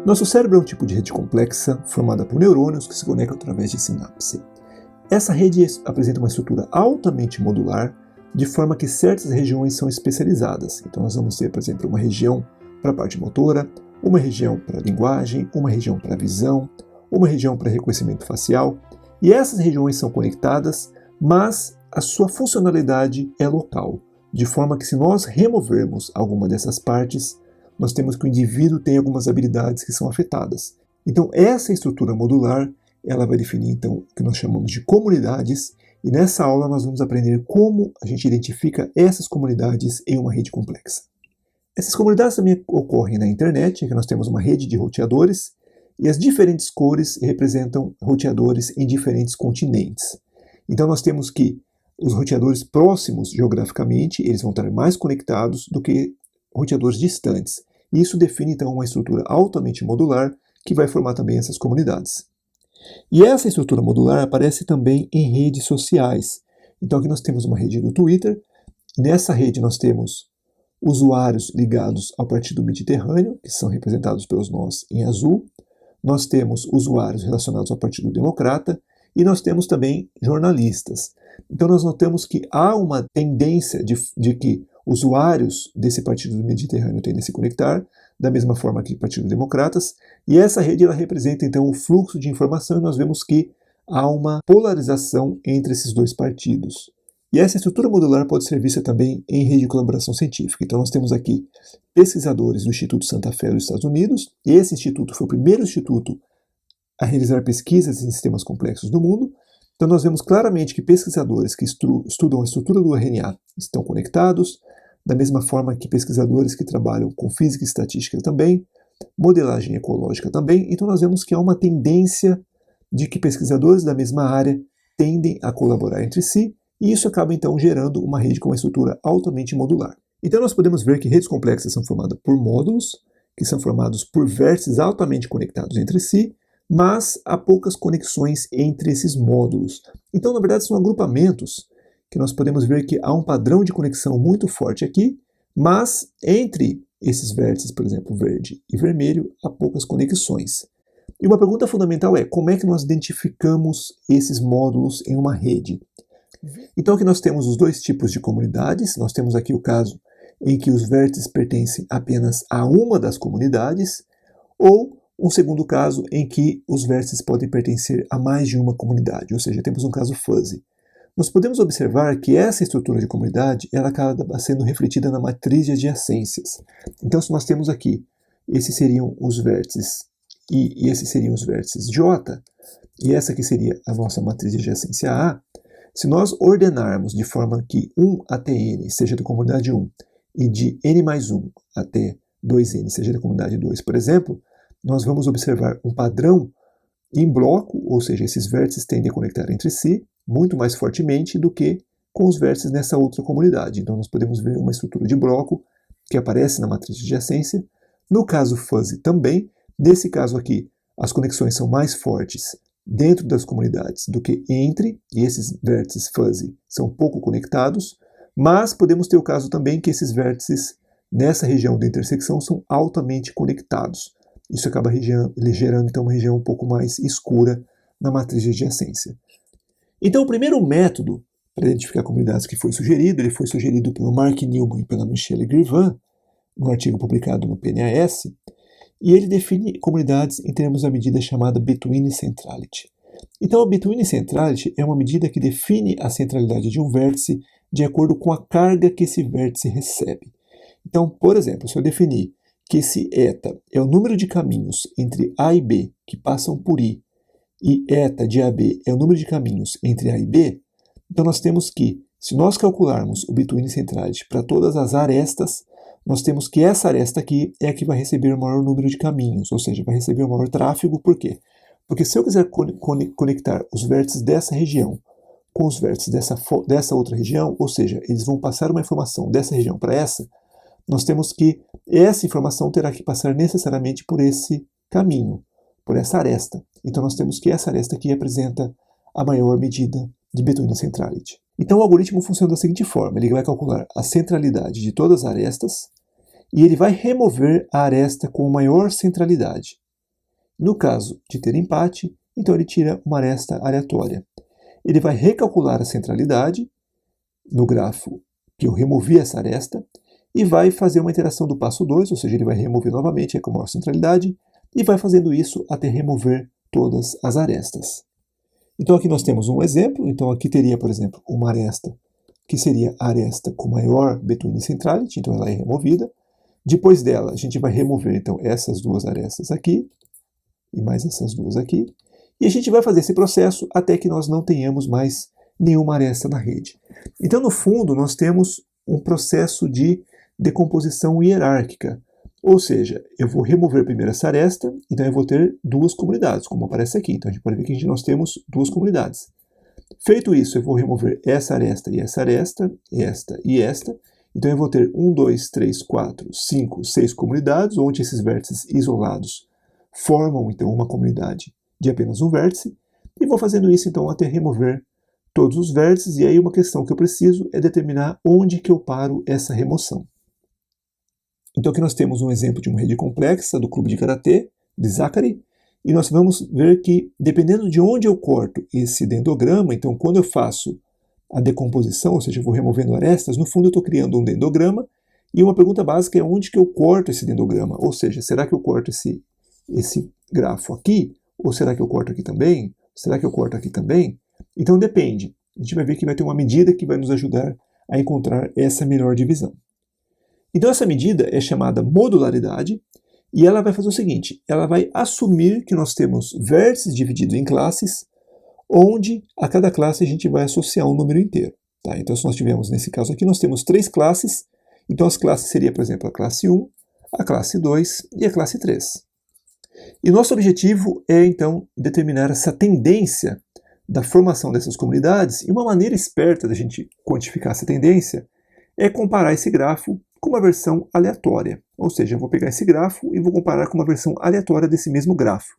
Nosso cérebro é um tipo de rede complexa formada por neurônios que se conectam através de sinapse. Essa rede apresenta uma estrutura altamente modular, de forma que certas regiões são especializadas. Então nós vamos ter, por exemplo, uma região para a parte motora, uma região para a linguagem, uma região para a visão, uma região para reconhecimento facial. E essas regiões são conectadas, mas a sua funcionalidade é local, de forma que se nós removermos alguma dessas partes, nós temos que o indivíduo tem algumas habilidades que são afetadas. Então essa estrutura modular, ela vai definir então o que nós chamamos de comunidades, e nessa aula nós vamos aprender como a gente identifica essas comunidades em uma rede complexa. Essas comunidades também ocorrem na internet, em que nós temos uma rede de roteadores, e as diferentes cores representam roteadores em diferentes continentes. Então nós temos que os roteadores próximos geograficamente, eles vão estar mais conectados do que roteadores distantes. E isso define então uma estrutura altamente modular que vai formar também essas comunidades. E essa estrutura modular aparece também em redes sociais. Então aqui nós temos uma rede do Twitter. Nessa rede nós temos usuários ligados ao Partido Mediterrâneo, que são representados pelos nós em azul. Nós temos usuários relacionados ao Partido Democrata e nós temos também jornalistas. Então nós notamos que há uma tendência de que usuários desse Partido do Mediterrâneo tendem a se conectar, da mesma forma que Partido Democratas, e essa rede ela representa então o fluxo de informação e nós vemos que há uma polarização entre esses dois partidos. E essa estrutura modular pode ser vista também em rede de colaboração científica. Então nós temos aqui pesquisadores do Instituto Santa Fé dos Estados Unidos, e esse instituto foi o primeiro instituto a realizar pesquisas em sistemas complexos do mundo. Então nós vemos claramente que pesquisadores que estudam a estrutura do RNA estão conectados, da mesma forma que pesquisadores que trabalham com física e estatística também, modelagem ecológica também. Então nós vemos que há uma tendência de que pesquisadores da mesma área tendem a colaborar entre si, e isso acaba então gerando uma rede com uma estrutura altamente modular. Então nós podemos ver que redes complexas são formadas por módulos, que são formados por vértices altamente conectados entre si, mas há poucas conexões entre esses módulos. Então, na verdade, são agrupamentos que nós podemos ver que há um padrão de conexão muito forte aqui, mas entre esses vértices, por exemplo, verde e vermelho, há poucas conexões. E uma pergunta fundamental é, como é que nós identificamos esses módulos em uma rede? Então, aqui nós temos os dois tipos de comunidades. Nós temos aqui o caso em que os vértices pertencem apenas a uma das comunidades, ou um segundo caso em que os vértices podem pertencer a mais de uma comunidade, ou seja, temos um caso fuzzy. Nós podemos observar que essa estrutura de comunidade ela acaba sendo refletida na matriz de adjacências. Então, se nós temos aqui, esses seriam os vértices e esses seriam os vértices J, e essa aqui seria a nossa matriz de adjacência A, se nós ordenarmos de forma que 1 até n seja da comunidade 1 e de n mais 1 até 2n seja da comunidade 2, por exemplo, nós vamos observar um padrão em bloco, ou seja, esses vértices tendem a conectar entre si muito mais fortemente do que com os vértices nessa outra comunidade. Então nós podemos ver uma estrutura de bloco que aparece na matriz de adjacência. No caso fuzzy também, nesse caso aqui, as conexões são mais fortes dentro das comunidades do que entre, e esses vértices fuzzy são pouco conectados, mas podemos ter o caso também que esses vértices nessa região de intersecção são altamente conectados. Isso acaba gerando então uma região um pouco mais escura na matriz de adjacência. Então o primeiro método para identificar comunidades que foi sugerido, ele foi sugerido pelo Mark Newman e pela Michelle Grivan, num artigo publicado no PNAS, e ele define comunidades em termos da medida chamada Between Centrality. Então a Between Centrality é uma medida que define a centralidade de um vértice de acordo com a carga que esse vértice recebe. Então, por exemplo, se eu definir que esse eta é o número de caminhos entre A e B que passam por I, e eta de AB é o número de caminhos entre A e B, então nós temos que, se nós calcularmos o Between Centrality para todas as arestas, nós temos que essa aresta aqui é a que vai receber o maior número de caminhos, ou seja, vai receber o maior tráfego. Por quê? Porque se eu quiser conectar os vértices dessa região com os vértices dessa outra região, ou seja, eles vão passar uma informação dessa região para essa, nós temos que essa informação terá que passar necessariamente por esse caminho, por essa aresta. Então nós temos que essa aresta aqui representa a maior medida de Between Centrality. Então o algoritmo funciona da seguinte forma, ele vai calcular a centralidade de todas as arestas e ele vai remover a aresta com maior centralidade. No caso de ter empate, então ele tira uma aresta aleatória. Ele vai recalcular a centralidade no grafo que eu removi essa aresta e vai fazer uma iteração do passo 2, ou seja, ele vai remover novamente com maior centralidade e vai fazendo isso até remover todas as arestas. Então aqui nós temos um exemplo, então aqui teria, por exemplo, uma aresta que seria a aresta com maior between centrality, então ela é removida. Depois dela, a gente vai remover então essas duas arestas aqui e mais essas duas aqui. E a gente vai fazer esse processo até que nós não tenhamos mais nenhuma aresta na rede. Então, no fundo, nós temos um processo de decomposição hierárquica. Ou seja, eu vou remover primeiro essa aresta, então eu vou ter duas comunidades, como aparece aqui. Então, a gente pode ver que nós temos duas comunidades. Feito isso, eu vou remover essa aresta, esta e esta. Então, eu vou ter 1, 2, 3, 4, 5, 6 comunidades, onde esses vértices isolados formam, então, uma comunidade de apenas um vértice. E vou fazendo isso, então, até remover todos os vértices. E aí, uma questão que eu preciso é determinar onde que eu paro essa remoção. Então, aqui nós temos um exemplo de uma rede complexa do clube de karatê, de Zachary. E nós vamos ver que, dependendo de onde eu corto esse dendrograma, então, quando eu faço a decomposição, ou seja, eu vou removendo arestas, no fundo eu estou criando um dendrograma, e uma pergunta básica é onde que eu corto esse dendrograma, ou seja, será que eu corto esse grafo aqui, ou será que eu corto aqui também? Será que eu corto aqui também? Então depende, a gente vai ver que vai ter uma medida que vai nos ajudar a encontrar essa melhor divisão. Então essa medida é chamada modularidade, e ela vai fazer o seguinte, ela vai assumir que nós temos vértices divididos em classes, onde a cada classe a gente vai associar um número inteiro. Tá? Então, se nós tivermos, nesse caso aqui, nós temos 3 classes. Então, as classes seriam, por exemplo, a classe 1, a classe 2 e a classe 3. E nosso objetivo é, então, determinar essa tendência da formação dessas comunidades. E uma maneira esperta da gente quantificar essa tendência é comparar esse grafo com uma versão aleatória. Ou seja, eu vou pegar esse grafo e vou comparar com uma versão aleatória desse mesmo grafo.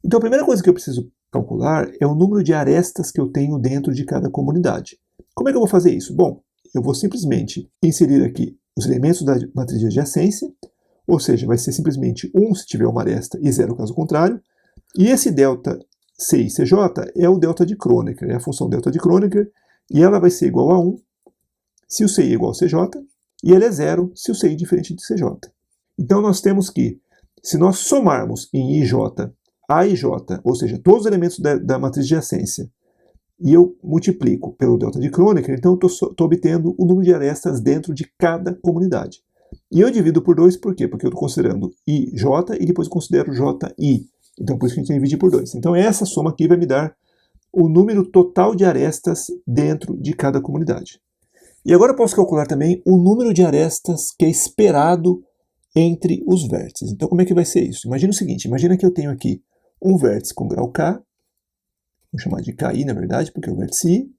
Então, a primeira coisa que eu preciso calcular é o número de arestas que eu tenho dentro de cada comunidade. Como é que eu vou fazer isso? Bom, eu vou simplesmente inserir aqui os elementos da matriz de adjacência, ou seja, vai ser simplesmente 1 se tiver uma aresta e 0 caso contrário, e esse delta CI CJ é o delta de Kronecker, é a função delta de Kronecker, e ela vai ser igual a 1 se o CI é igual a CJ, e ela é 0 se o CI é diferente de CJ. Então nós temos que, se nós somarmos em IJ A e J, ou seja, todos os elementos da matriz de adjacência, e eu multiplico pelo delta de Kronecker, então eu estou obtendo o número de arestas dentro de cada comunidade. E eu divido por 2, por quê? Porque eu estou considerando IJ e depois considero JI. Então por isso que a gente divide por 2. Então essa soma aqui vai me dar o número total de arestas dentro de cada comunidade. E agora eu posso calcular também o número de arestas que é esperado entre os vértices. Então como é que vai ser isso? Imagina o seguinte, imagina que eu tenho aqui um vértice com grau K, vou chamar de KI na verdade, porque é o vértice I,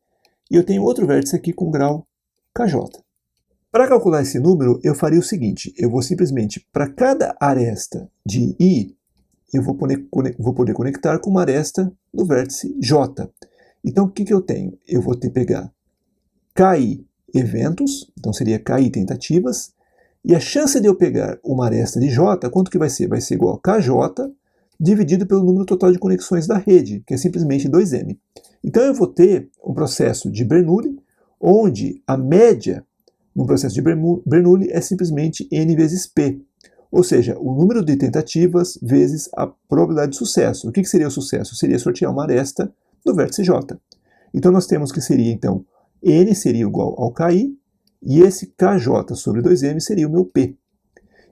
e eu tenho outro vértice aqui com grau KJ. Para calcular esse número, eu faria o seguinte, eu vou simplesmente, para cada aresta de I, eu vou poder conectar com uma aresta do vértice J. Então o que eu tenho? Eu vou pegar KI eventos, então seria KI tentativas, e a chance de eu pegar uma aresta de J, quanto que vai ser? Vai ser igual a KJ, dividido pelo número total de conexões da rede, que é simplesmente 2m. Então eu vou ter um processo de Bernoulli, onde a média no processo de Bernoulli é simplesmente n vezes p, ou seja, o número de tentativas vezes a probabilidade de sucesso. O que seria o sucesso? Seria sortear uma aresta do vértice J. Então nós temos que seria, então, n seria igual ao KI, e esse KJ sobre 2m seria o meu p.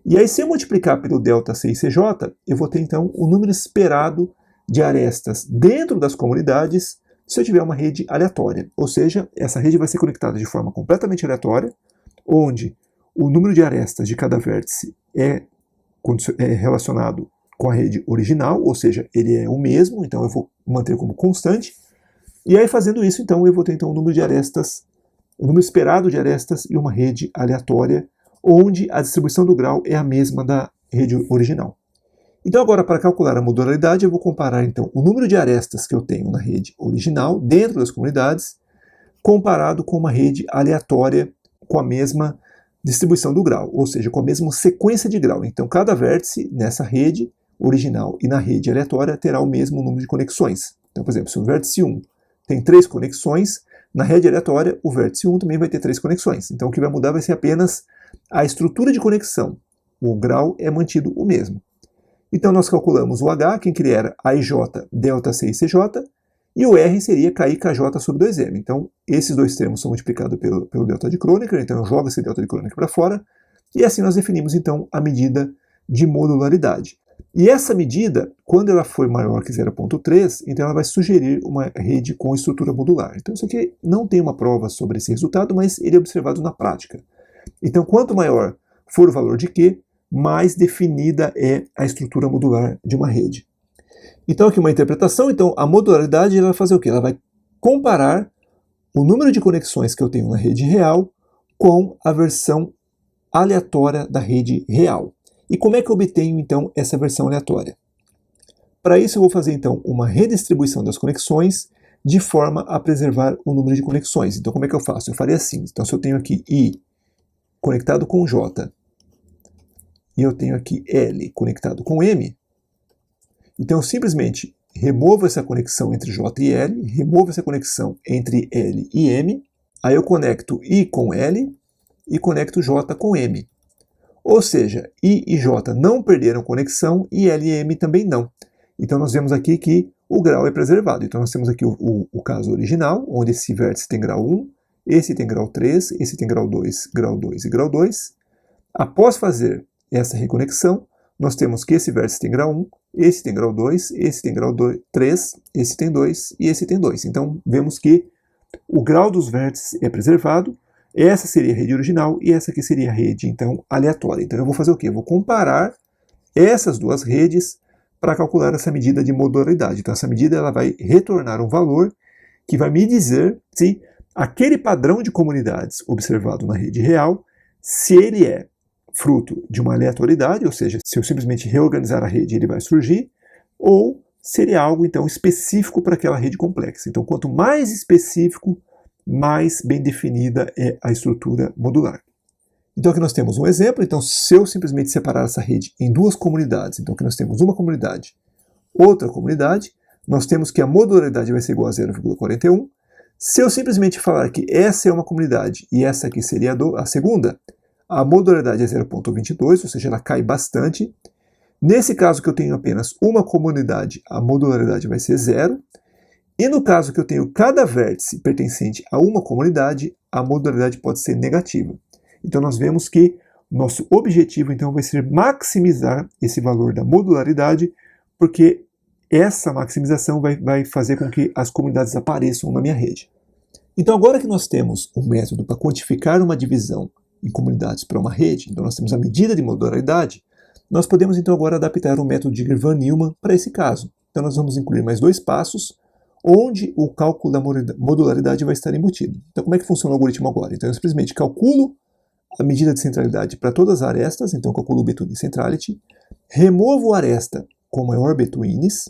E aí, se eu multiplicar pelo delta CICJ, eu vou ter, então, o número esperado de arestas dentro das comunidades se eu tiver uma rede aleatória. Ou seja, essa rede vai ser conectada de forma completamente aleatória, onde o número de arestas de cada vértice é relacionado com a rede original, ou seja, ele é o mesmo, então eu vou manter como constante. E aí, fazendo isso, então, eu vou ter então, o número de arestas, o número esperado de arestas e uma rede aleatória, onde a distribuição do grau é a mesma da rede original. Então agora, para calcular a modularidade, eu vou comparar então o número de arestas que eu tenho na rede original, dentro das comunidades, comparado com uma rede aleatória com a mesma distribuição do grau, ou seja, com a mesma sequência de grau. Então cada vértice nessa rede, original e na rede aleatória terá o mesmo número de conexões. Então, por exemplo, se o vértice 1 tem 3 conexões, na rede aleatória o vértice 1 também vai ter 3 conexões. Então o que vai mudar vai ser apenas a estrutura de conexão. O grau é mantido o mesmo. Então nós calculamos o H, que ele era AIJ delta C e CJ, e o R seria KI KJ sobre 2M. Então esses dois termos são multiplicados pelo delta de Kronecker, então eu jogo esse delta de Kronecker para fora, e assim nós definimos então a medida de modularidade. E essa medida, quando ela for maior que 0,3, então ela vai sugerir uma rede com estrutura modular. Então isso aqui não tem uma prova sobre esse resultado, mas ele é observado na prática. Então quanto maior for o valor de Q, mais definida é a estrutura modular de uma rede. Então aqui uma interpretação, então a modularidade ela vai fazer o quê? Ela vai comparar o número de conexões que eu tenho na rede real com a versão aleatória da rede real. E como é que eu obtenho, então, essa versão aleatória? Para isso, eu vou fazer, então, uma redistribuição das conexões de forma a preservar o número de conexões. Então, como é que eu faço? Eu faria assim. Então, se eu tenho aqui I conectado com J e eu tenho aqui L conectado com M, então eu simplesmente removo essa conexão entre J e L, removo essa conexão entre L e M, aí eu conecto I com L e conecto J com M. Ou seja, I e J não perderam conexão e L e M também não. Então nós vemos aqui que o grau é preservado. Então nós temos aqui o caso original, onde esse vértice tem grau 1, esse tem grau 3, esse tem grau 2, grau 2 e grau 2. Após fazer essa reconexão, nós temos que esse vértice tem grau 1, esse tem grau 2, esse tem grau 3, esse tem 2 e esse tem 2. Então vemos que o grau dos vértices é preservado. Essa seria a rede original e essa aqui seria a rede, então, aleatória. Então eu vou fazer o quê? Eu vou comparar essas duas redes para calcular essa medida de modularidade. Então essa medida ela vai retornar um valor que vai me dizer se aquele padrão de comunidades observado na rede real, se ele é fruto de uma aleatoriedade, ou seja, se eu simplesmente reorganizar a rede ele vai surgir, ou se ele é algo, então, específico para aquela rede complexa. Então quanto mais específico, mais bem definida é a estrutura modular. Então aqui nós temos um exemplo. Então se eu simplesmente separar essa rede em duas comunidades, então aqui nós temos uma comunidade, outra comunidade, nós temos que a modularidade vai ser igual a 0,41. Se eu simplesmente falar que essa é uma comunidade e essa aqui seria a segunda, a modularidade é 0,22, ou seja, ela cai bastante. Nesse caso que eu tenho apenas uma comunidade, a modularidade vai ser 0. E no caso que eu tenho cada vértice pertencente a uma comunidade, a modularidade pode ser negativa. Então nós vemos que nosso objetivo então vai ser maximizar esse valor da modularidade, porque essa maximização vai fazer com que as comunidades apareçam na minha rede. Então agora que nós temos um método para quantificar uma divisão em comunidades para uma rede, então nós temos a medida de modularidade, nós podemos então agora adaptar o método de Van-Neumann para esse caso. Então nós vamos incluir mais 2 passos, onde o cálculo da modularidade vai estar embutido. Então como é que funciona o algoritmo agora? Então eu simplesmente calculo a medida de centralidade para todas as arestas, então eu calculo o between centrality, removo a aresta com maior betweens,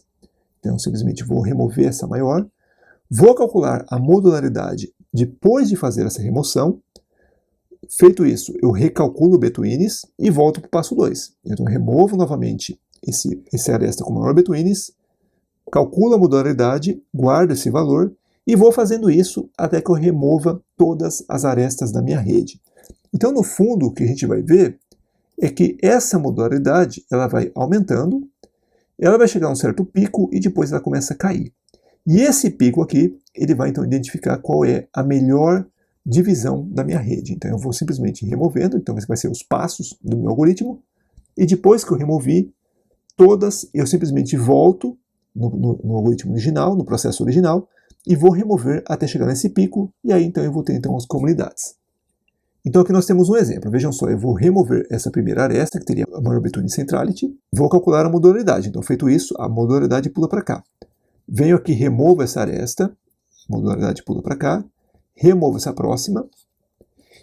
então eu simplesmente vou remover essa maior, vou calcular a modularidade depois de fazer essa remoção. Feito isso, eu recalculo o betweens e volto para o passo 2. Então eu removo novamente esse aresta com maior betweens, calculo a modularidade, guardo esse valor e vou fazendo isso até que eu remova todas as arestas da minha rede. Então, no fundo, o que a gente vai ver é que essa modularidade ela vai aumentando, ela vai chegar a um certo pico e depois ela começa a cair. E esse pico aqui, ele vai então identificar qual é a melhor divisão da minha rede. Então eu vou simplesmente removendo, então esse vai ser os passos do meu algoritmo, e depois que eu removi todas, eu simplesmente volto no algoritmo original, no processo original, e vou remover até chegar nesse pico, e aí então eu vou ter então as comunidades. Então aqui nós temos um exemplo, vejam só, eu vou remover essa primeira aresta, que teria a maior between centrality, vou calcular a modularidade, então feito isso, a modularidade pula para cá. Venho aqui, removo essa aresta, a modularidade pula para cá, removo essa próxima,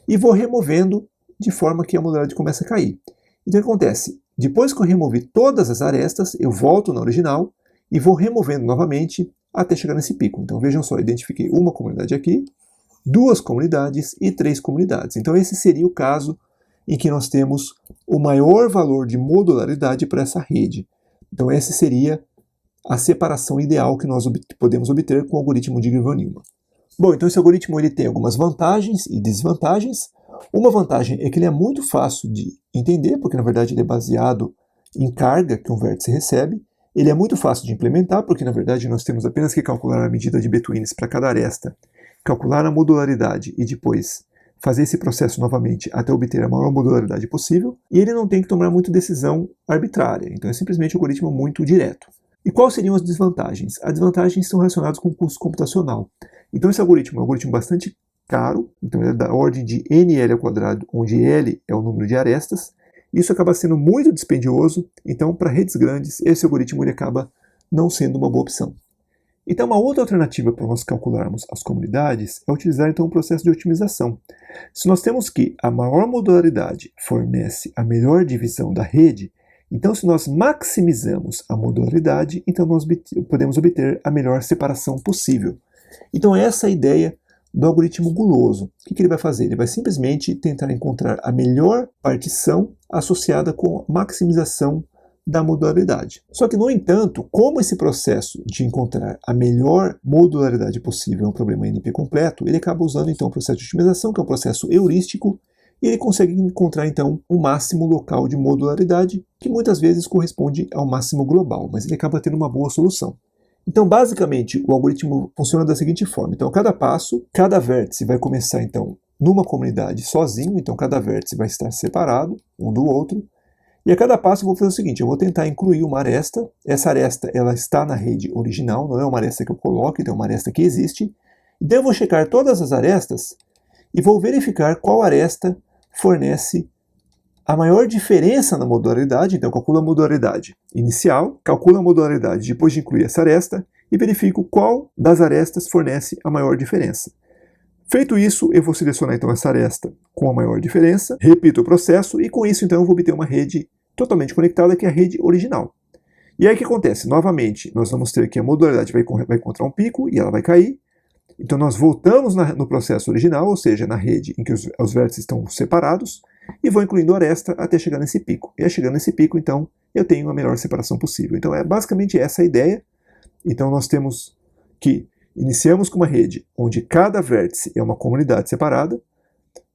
e vou removendo de forma que a modularidade começa a cair. Então o que acontece? Depois que eu removi todas as arestas, eu volto na original, e vou removendo novamente até chegar nesse pico. Então vejam só, eu identifiquei uma comunidade aqui, 2 comunidades e 3 comunidades. Então esse seria o caso em que nós temos o maior valor de modularidade para essa rede. Então essa seria a separação ideal que nós podemos obter com o algoritmo de Green-von-Neumann. Bom, então esse algoritmo ele tem algumas vantagens e desvantagens. Uma vantagem é que ele é muito fácil de entender, porque na verdade ele é baseado em carga que um vértice recebe. Ele é muito fácil de implementar, porque na verdade nós temos apenas que calcular a medida de betweens para cada aresta, calcular a modularidade e depois fazer esse processo novamente até obter a maior modularidade possível. E ele não tem que tomar muita decisão arbitrária, então é simplesmente um algoritmo muito direto. E quais seriam as desvantagens? As desvantagens estão relacionadas com o custo computacional. Então esse algoritmo é um algoritmo bastante caro, então ele é da ordem de nL ao quadrado, onde L é o número de arestas. Isso acaba sendo muito dispendioso, então para redes grandes esse algoritmo ele acaba não sendo uma boa opção. Então uma outra alternativa para nós calcularmos as comunidades é utilizar então um processo de otimização. Se nós temos que a maior modularidade fornece a melhor divisão da rede, então se nós maximizamos a modularidade, então nós podemos obter a melhor separação possível. Então essa é a ideia do algoritmo guloso. O que ele vai fazer? Ele vai simplesmente tentar encontrar a melhor partição associada com a maximização da modularidade. Só que, no entanto, como esse processo de encontrar a melhor modularidade possível é um problema NP completo, ele acaba usando então o processo de otimização, que é um processo heurístico, e ele consegue encontrar então um máximo local de modularidade, que muitas vezes corresponde ao máximo global, mas ele acaba tendo uma boa solução. Então, basicamente, o algoritmo funciona da seguinte forma. Então, a cada passo, cada vértice vai começar, então, numa comunidade sozinho. Então, cada vértice vai estar separado um do outro. E a cada passo eu vou fazer o seguinte, eu vou tentar incluir uma aresta. Essa aresta, ela está na rede original, não é uma aresta que eu coloco, então é uma aresta que existe. Então, eu vou checar todas as arestas e vou verificar qual aresta fornece a maior diferença na modularidade. Então, eu calculo a modularidade inicial, calculo a modularidade depois de incluir essa aresta e verifico qual das arestas fornece a maior diferença. Feito isso, eu vou selecionar então essa aresta com a maior diferença, repito o processo e com isso então eu vou obter uma rede totalmente conectada, que é a rede original. E aí o que acontece? Novamente, nós vamos ter que a modularidade vai encontrar um pico e ela vai cair. Então nós voltamos no processo original, ou seja, na rede em que os vértices estão separados, e vou incluindo a aresta até chegar nesse pico. E aí chegando nesse pico, então, eu tenho a melhor separação possível. Então é basicamente essa a ideia. Então nós temos que iniciamos com uma rede onde cada vértice é uma comunidade separada.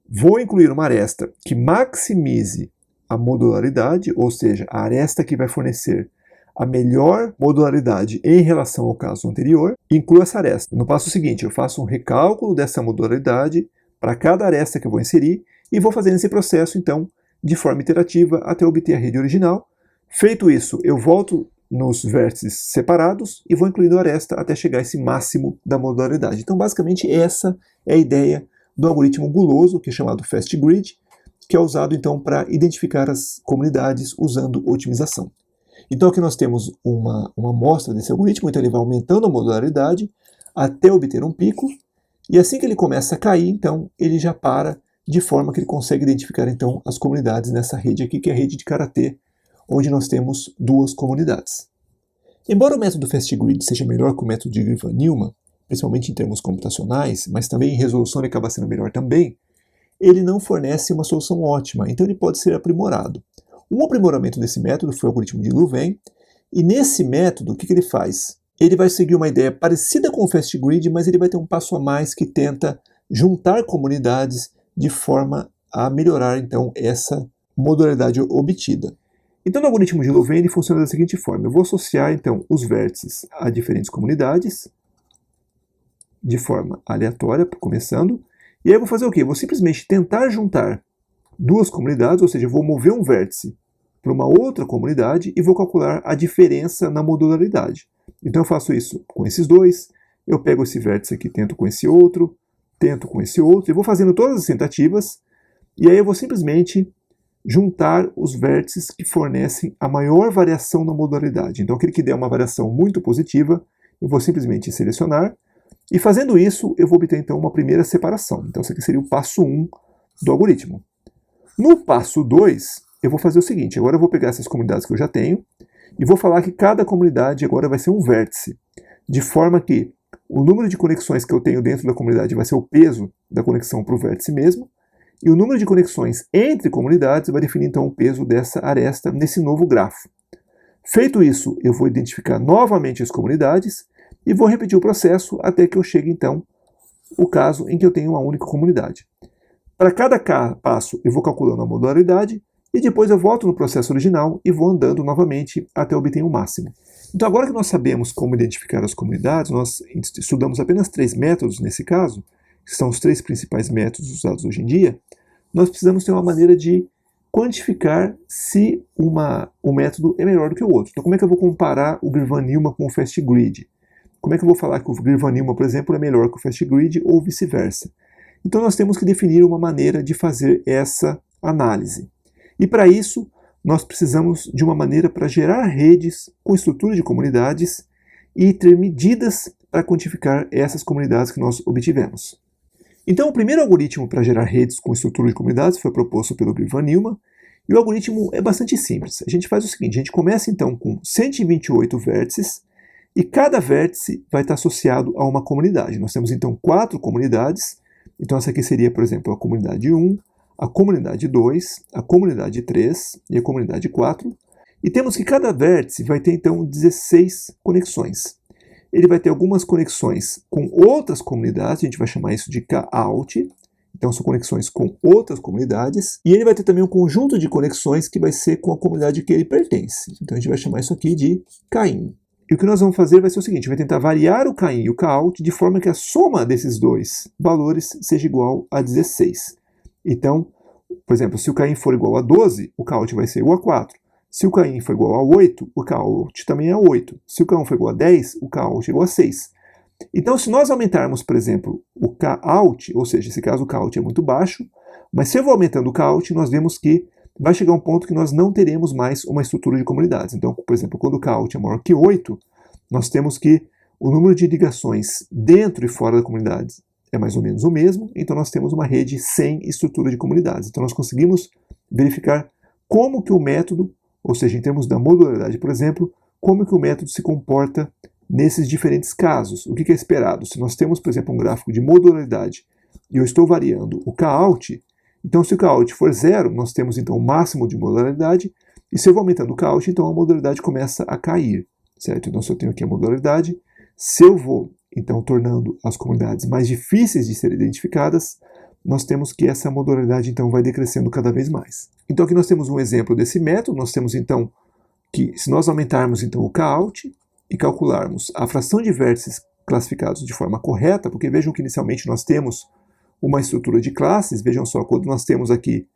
Vou incluir uma aresta que maximize a modularidade, ou seja, a aresta que vai fornecer a melhor modularidade em relação ao caso anterior. Incluo essa aresta. No passo seguinte, eu faço um recálculo dessa modularidade para cada aresta que eu vou inserir e vou fazendo esse processo, então, de forma iterativa até obter a rede original. Feito isso, eu volto nos vértices separados e vou incluindo a aresta até chegar a esse máximo da modularidade. Então, basicamente, essa é a ideia do algoritmo guloso, que é chamado Fast Grid, que é usado, então, para identificar as comunidades usando otimização. Então, aqui nós temos uma amostra desse algoritmo, então ele vai aumentando a modularidade até obter um pico, e assim que ele começa a cair, então, ele já para, de forma que ele consegue identificar, então, as comunidades nessa rede aqui, que é a rede de Karatê, onde nós temos duas comunidades. Embora o método Fast Grid seja melhor que o método de Green-von-Neumann, principalmente em termos computacionais, mas também em resolução ele acaba sendo melhor também, ele não fornece uma solução ótima, então ele pode ser aprimorado. Um aprimoramento desse método foi o algoritmo de Louvain, e nesse método, o que ele faz? Ele vai seguir uma ideia parecida com o Fast Grid, mas ele vai ter um passo a mais que tenta juntar comunidades de forma a melhorar, então, essa modularidade obtida. Então, no algoritmo de Louvain, ele funciona da seguinte forma. Eu vou associar, então, os vértices a diferentes comunidades, de forma aleatória, começando. E aí eu vou fazer o quê? Eu vou simplesmente tentar juntar duas comunidades, ou seja, eu vou mover um vértice para uma outra comunidade e vou calcular a diferença na modularidade. Então, eu faço isso com esses dois. Eu pego esse vértice aqui, tento com esse outro, e vou fazendo todas as tentativas. E aí eu vou simplesmente juntar os vértices que fornecem a maior variação na modularidade. Então, aquele que der uma variação muito positiva, eu vou simplesmente selecionar. E fazendo isso, eu vou obter, então, uma primeira separação. Então, esse aqui seria o passo 1 do algoritmo. No passo 2, eu vou fazer o seguinte. Agora eu vou pegar essas comunidades que eu já tenho e vou falar que cada comunidade agora vai ser um vértice. De forma que o número de conexões que eu tenho dentro da comunidade vai ser o peso da conexão para o vértice mesmo. E o número de conexões entre comunidades vai definir, então, o peso dessa aresta nesse novo grafo. Feito isso, eu vou identificar novamente as comunidades e vou repetir o processo até que eu chegue, então, o caso em que eu tenho uma única comunidade. Para cada passo, eu vou calculando a modularidade e depois eu volto no processo original e vou andando novamente até obter o máximo. Então, agora que nós sabemos como identificar as comunidades, nós estudamos apenas 3 métodos nesse caso, que são os 3 principais métodos usados hoje em dia, nós precisamos ter uma maneira de quantificar se um método é melhor do que o outro. Então, como é que eu vou comparar o Grignard-Newman com o FastGrid? Como é que eu vou falar que o Grignard-Newman, por exemplo, é melhor que o FastGrid ou vice-versa? Então, nós temos que definir uma maneira de fazer essa análise. E para isso, nós precisamos de uma maneira para gerar redes com estrutura de comunidades e ter medidas para quantificar essas comunidades que nós obtivemos. Então, o primeiro algoritmo para gerar redes com estrutura de comunidades foi proposto pelo Grignard-Newman, e o algoritmo é bastante simples. A gente faz o seguinte, a gente começa então com 128 vértices, e cada vértice vai estar associado a uma comunidade. Nós temos então 4 comunidades, então essa aqui seria, por exemplo, a comunidade 1, a comunidade 2, a comunidade 3 e a comunidade 4. E temos que cada vértice vai ter então 16 conexões. Ele vai ter algumas conexões com outras comunidades, a gente vai chamar isso de K-out, então são conexões com outras comunidades, e ele vai ter também um conjunto de conexões que vai ser com a comunidade que ele pertence. Então a gente vai chamar isso aqui de K-in. E o que nós vamos fazer vai ser o seguinte, vai tentar variar o K-in e o K-out de forma que a soma desses dois valores seja igual a 16. Então, por exemplo, se o K-in for igual a 12, o K-out vai ser igual a 4. Se o K-in for igual a 8, o K-out também é 8. Se o K1 for igual a 10, o K-out é igual a 6. Então, se nós aumentarmos, por exemplo, o K-out, ou seja, nesse caso o K-out é muito baixo, mas se eu vou aumentando o K-out, nós vemos que vai chegar um ponto que nós não teremos mais uma estrutura de comunidades. Então, por exemplo, quando o K-out é maior que 8, nós temos que o número de ligações dentro e fora da comunidade é mais ou menos o mesmo, então nós temos uma rede sem estrutura de comunidades. Então nós conseguimos verificar como que o método, ou seja, em termos da modularidade, por exemplo, como que o método se comporta nesses diferentes casos. O que é esperado? Se nós temos, por exemplo, um gráfico de modularidade e eu estou variando o K-out, então se o K-out for 0, nós temos então o máximo de modularidade, e se eu vou aumentando o K-out, então a modularidade começa a cair, certo? Então se eu tenho aqui a modularidade, se eu vou então tornando as comunidades mais difíceis de serem identificadas, nós temos que essa modularidade então vai decrescendo cada vez mais. Então aqui nós temos um exemplo desse método, nós temos então que se nós aumentarmos então o K-out e calcularmos a fração de vértices classificados de forma correta, porque vejam que inicialmente nós temos uma estrutura de classes, vejam só, quando nós temos aqui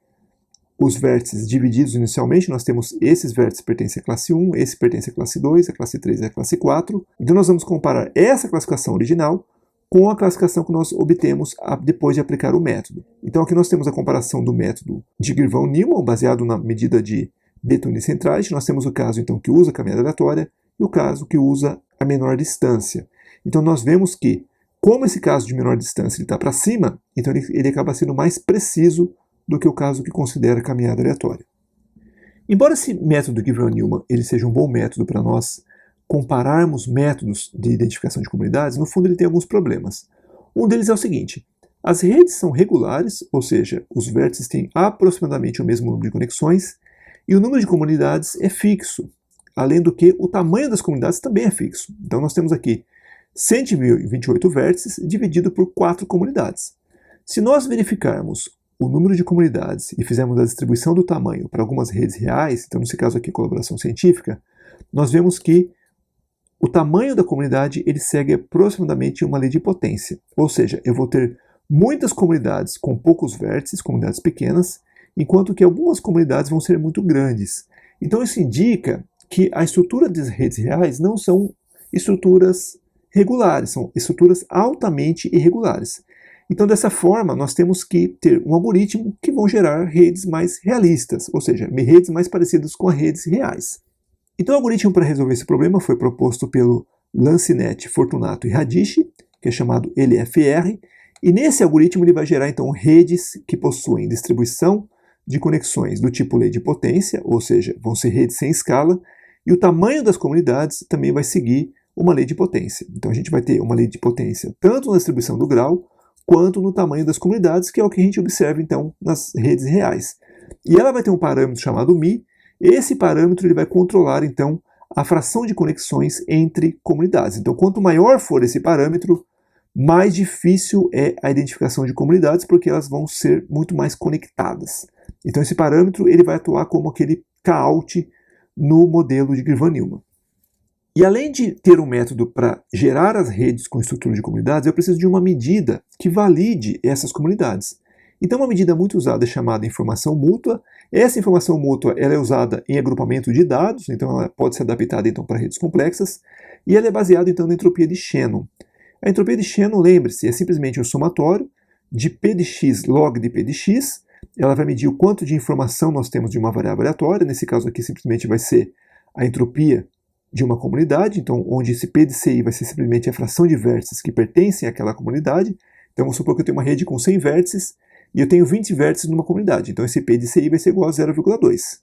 os vértices divididos inicialmente, nós temos esses vértices pertencem à classe 1, esse pertence à classe 2, a classe 3 e a classe 4. Então nós vamos comparar essa classificação original com a classificação que nós obtemos depois de aplicar o método. Então aqui nós temos a comparação do método de Grignard-Newman, baseado na medida de Betoni-Centrality. Nós temos o caso então que usa a caminhada aleatória e o caso que usa a menor distância. Então nós vemos que, como esse caso de menor distância está para cima, então ele acaba sendo mais preciso do que o caso que considera a caminhada aleatória. Embora esse método de Grignard-Newman ele seja um bom método para nós compararmos métodos de identificação de comunidades, no fundo ele tem alguns problemas. Um deles é o seguinte, as redes são regulares, ou seja, os vértices têm aproximadamente o mesmo número de conexões, e o número de comunidades é fixo, além do que o tamanho das comunidades também é fixo. Então nós temos aqui 128 vértices dividido por 4 comunidades. Se nós verificarmos o número de comunidades e fizermos a distribuição do tamanho para algumas redes reais, então nesse caso aqui colaboração científica, nós vemos que o tamanho da comunidade ele segue aproximadamente uma lei de potência, ou seja, eu vou ter muitas comunidades com poucos vértices, comunidades pequenas, enquanto que algumas comunidades vão ser muito grandes. Então isso indica que a estrutura das redes reais não são estruturas regulares, são estruturas altamente irregulares. Então, dessa forma, nós temos que ter um algoritmo que vão gerar redes mais realistas, ou seja, redes mais parecidas com as redes reais. Então, o algoritmo para resolver esse problema foi proposto pelo Lancinete, Fortunato e Radici, que é chamado LFR, e nesse algoritmo ele vai gerar, então, redes que possuem distribuição de conexões do tipo lei de potência, ou seja, vão ser redes sem escala, e o tamanho das comunidades também vai seguir uma lei de potência. Então, a gente vai ter uma lei de potência tanto na distribuição do grau, quanto no tamanho das comunidades, que é o que a gente observa, então, nas redes reais. E ela vai ter um parâmetro chamado μ. Esse parâmetro ele vai controlar, então, a fração de conexões entre comunidades. Então, quanto maior for esse parâmetro, mais difícil é a identificação de comunidades, porque elas vão ser muito mais conectadas. Então, esse parâmetro ele vai atuar como aquele caout no modelo de Griffin-Newman. E além de ter um método para gerar as redes com estrutura de comunidades, eu preciso de uma medida que valide essas comunidades. Então, uma medida muito usada é chamada informação mútua. Essa informação mútua ela é usada em agrupamento de dados, então ela pode ser adaptada então, para redes complexas, e ela é baseada então, na entropia de Shannon. A entropia de Shannon, lembre-se, é simplesmente um somatório de P de x log de P de x. Ela vai medir o quanto de informação nós temos de uma variável aleatória. Nesse caso aqui, simplesmente vai ser a entropia de uma comunidade, então onde esse P de CI vai ser simplesmente a fração de vértices que pertencem àquela comunidade. Então vamos supor que eu tenho uma rede com 100 vértices e eu tenho 20 vértices numa comunidade. Então esse P de CI vai ser igual a 0,2.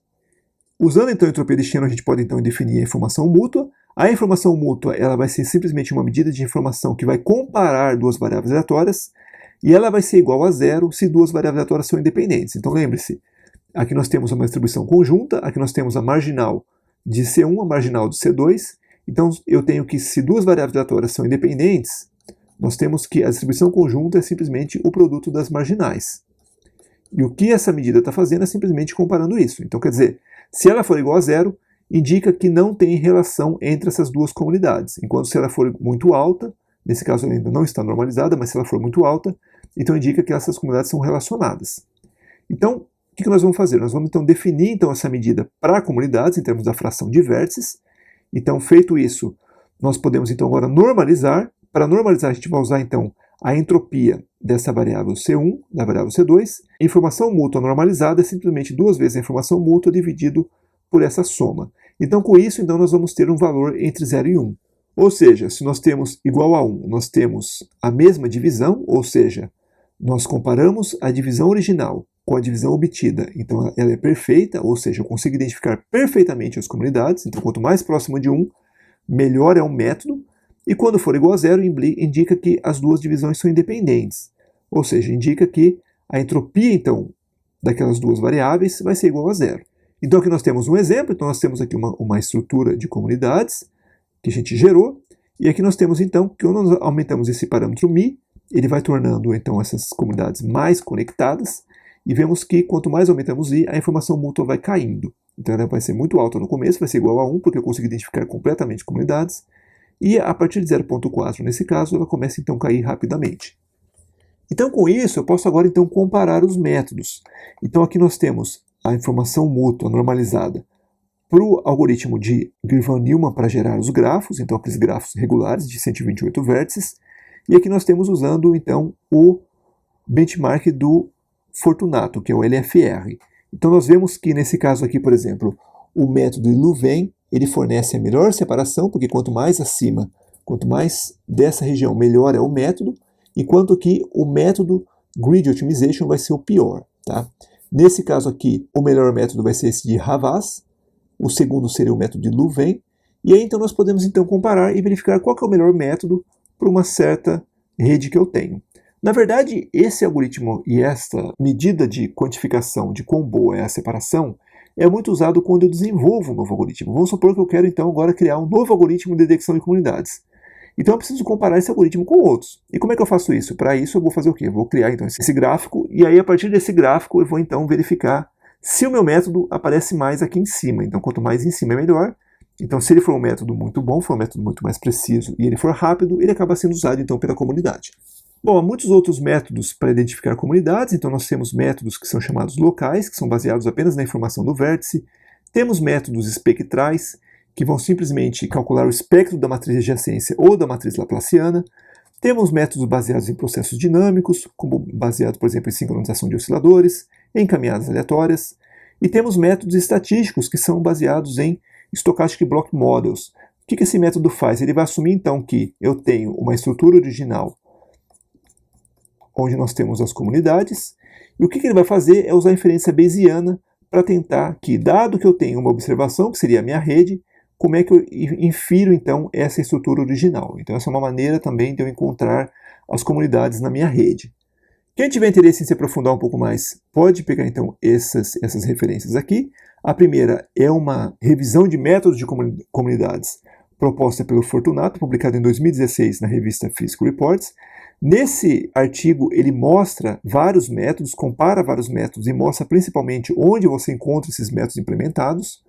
Usando então a entropia de Shannon, a gente pode então definir a informação mútua. A informação mútua ela vai ser simplesmente uma medida de informação que vai comparar duas variáveis aleatórias e ela vai ser igual a zero se duas variáveis aleatórias são independentes. Então lembre-se, aqui nós temos uma distribuição conjunta, aqui nós temos a marginal de C1, a marginal de C2. Então eu tenho que, se duas variáveis aleatórias são independentes, nós temos que a distribuição conjunta é simplesmente o produto das marginais. E o que essa medida está fazendo é simplesmente comparando isso. Então quer dizer, se ela for igual a zero, indica que não tem relação entre essas duas comunidades. Enquanto se ela for muito alta, nesse caso ela ainda não está normalizada, mas se ela for muito alta, então indica que essas comunidades são relacionadas. Então, o que nós vamos fazer? Nós vamos então definir então, essa medida para comunidades, em termos da fração de vértices. Então, feito isso, nós podemos então agora normalizar. Para normalizar, a gente vai usar então a entropia dessa variável C1, da variável C2. Informação mútua normalizada é simplesmente duas vezes a informação mútua dividido por essa soma. Então, com isso, então, nós vamos ter um valor entre 0 e 1. Ou seja, se nós temos igual a 1, nós temos a mesma divisão, ou seja, nós comparamos a divisão original com a divisão obtida, então ela é perfeita, ou seja, eu consigo identificar perfeitamente as comunidades, então quanto mais próximo de 1, melhor é o método, e quando for igual a 0, indica que as duas divisões são independentes, ou seja, indica que a entropia, então, daquelas duas variáveis vai ser igual a 0. Então aqui nós temos um exemplo, então nós temos aqui uma estrutura de comunidades que a gente gerou, e aqui nós temos então, que quando nós aumentamos esse parâmetro μ, ele vai tornando então essas comunidades mais conectadas, e vemos que quanto mais aumentamos I, a informação mútua vai caindo. Então ela vai ser muito alta no começo, vai ser igual a 1, porque eu consigo identificar completamente comunidades, e a partir de 0,4 nesse caso, ela começa então a cair rapidamente. Então com isso, eu posso agora então comparar os métodos. Então aqui nós temos a informação mútua normalizada para o algoritmo de Griffin-Newman para gerar os grafos, então aqueles grafos regulares de 128 vértices, e aqui nós temos usando então o benchmark do Fortunato, que é o LFR. Então nós vemos que nesse caso aqui, por exemplo, o método de Louvain, ele fornece a melhor separação, porque quanto mais acima, quanto mais dessa região, melhor é o método, enquanto que o método Grid Optimization vai ser o pior. Tá? Nesse caso aqui, o melhor método vai ser esse de Havas, o segundo seria o método de Louvain, e aí então nós podemos então comparar e verificar qual que é o melhor método para uma certa rede que eu tenho. Na verdade, esse algoritmo e esta medida de quantificação de quão boa é a separação é muito usado quando eu desenvolvo um novo algoritmo. Vamos supor que eu quero então agora criar um novo algoritmo de detecção de comunidades. Então eu preciso comparar esse algoritmo com outros. E como é que eu faço isso? Para isso eu vou fazer o quê? Eu vou criar então esse gráfico e aí a partir desse gráfico eu vou então verificar se o meu método aparece mais aqui em cima. Então quanto mais em cima é melhor. Então se ele for um método muito bom, for um método muito mais preciso e ele for rápido, ele acaba sendo usado então pela comunidade. Bom, há muitos outros métodos para identificar comunidades, então nós temos métodos que são chamados locais, que são baseados apenas na informação do vértice. Temos métodos espectrais, que vão simplesmente calcular o espectro da matriz de adjacência ou da matriz laplaciana. Temos métodos baseados em processos dinâmicos, como baseado, por exemplo, em sincronização de osciladores, em caminhadas aleatórias. E temos métodos estatísticos, que são baseados em Stochastic Block Models. O que esse método faz? Ele vai assumir, então, que eu tenho uma estrutura original onde nós temos as comunidades, e o que ele vai fazer é usar a inferência bayesiana para tentar que, dado que eu tenho uma observação, que seria a minha rede, como é que eu infiro, então, essa estrutura original. Então, essa é uma maneira também de eu encontrar as comunidades na minha rede. Quem tiver interesse em se aprofundar um pouco mais, pode pegar então essas referências aqui. A primeira é uma revisão de métodos de comunidades proposta pelo Fortunato, publicada em 2016 na revista Physical Reports. Nesse artigo ele mostra vários métodos, compara vários métodos e mostra principalmente onde você encontra esses métodos implementados.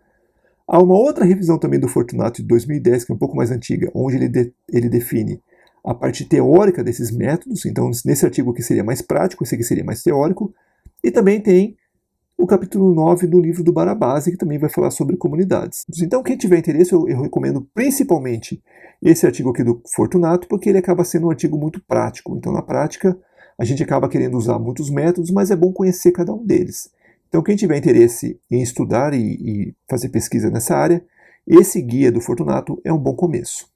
Há uma outra revisão também do Fortunato de 2010, que é um pouco mais antiga, onde ele define a parte teórica desses métodos. Então, nesse artigo aqui seria mais prático, esse aqui seria mais teórico. E também tem o capítulo 9 do livro do Barabasi, que também vai falar sobre comunidades. Então, quem tiver interesse, eu recomendo principalmente esse artigo aqui do Fortunato, porque ele acaba sendo um artigo muito prático. Então, na prática, a gente acaba querendo usar muitos métodos, mas é bom conhecer cada um deles. Então, quem tiver interesse em estudar e fazer pesquisa nessa área, esse guia do Fortunato é um bom começo.